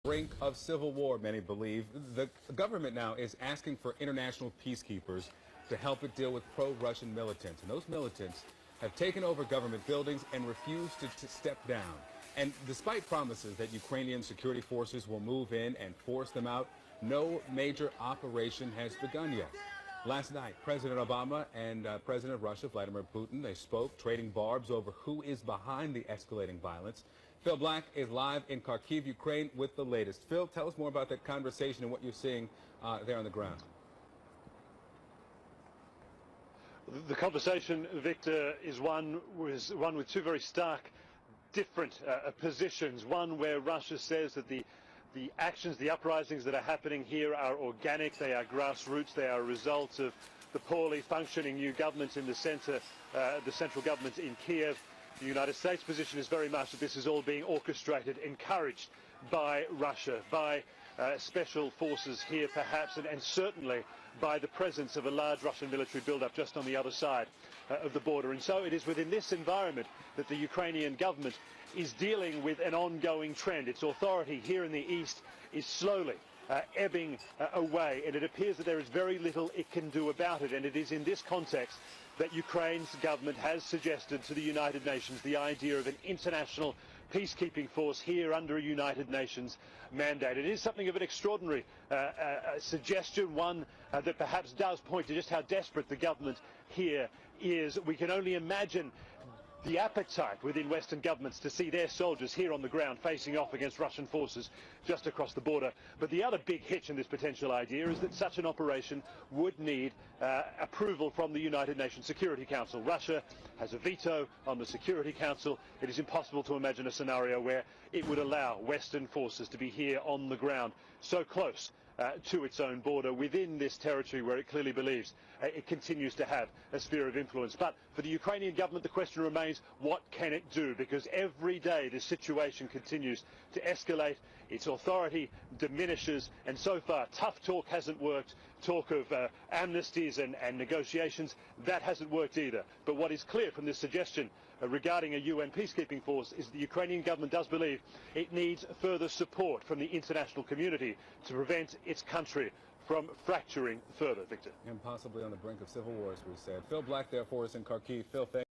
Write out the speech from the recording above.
Brink of civil war, many believe. The government now is asking for international peacekeepers to help it deal with pro-Russian militants. And those militants have taken over government buildings and refused to step down. And despite promises that Ukrainian security forces will move in and force them out, no major operation has begun yet. Last night, President Obama and President of Russia, Vladimir Putin, they spoke, trading barbs over who is behind the escalating violence. Phil Black is live in Kharkiv, Ukraine, with the latest. Phil, tell us more about that conversation and what you're seeing there on the ground. The conversation, Victor, is one with two very stark, different positions. One where Russia says that the actions, the uprisings that are happening here are organic, they are grassroots, they are a result of the poorly functioning new government in the center, the central government in Kiev. The United States position is very much that this is all being orchestrated, encouraged by Russia, by special forces here perhaps, and certainly by the presence of a large Russian military build-up just on the other side of the border. And so it is within this environment that the Ukrainian government is dealing with an ongoing trend. Its authority here in the east is slowly ebbing away, and it appears that there is very little it can do about it. And it is in this context that Ukraine's government has suggested to the United Nations the idea of an international peacekeeping force here under a United Nations mandate. It is something of an extraordinary suggestion, one that perhaps does point to just how desperate the government here is. We can only imagine the appetite within Western governments to see their soldiers here on the ground facing off against Russian forces just across the border. But the other big hitch in this potential idea is that such an operation would need approval from the United Nations Security Council. Russia has a veto on the Security Council. It is impossible to imagine a scenario where it would allow Western forces to be here on the ground so close to its own border within this territory where it clearly believes it continues to have a sphere of influence. But for the Ukrainian government, the question remains, what can it do? Because every day this situation continues to escalate, its authority diminishes, and so far tough talk hasn't worked. Talk of amnesties and negotiations, that hasn't worked either. But what is clear from this suggestion regarding a UN peacekeeping force is the Ukrainian government does believe it needs further support from the international community to prevent its country from fracturing further, Victor. And possibly on the brink of civil war, as we said. Phil Black there for us in Kharkiv. Phil, thank you.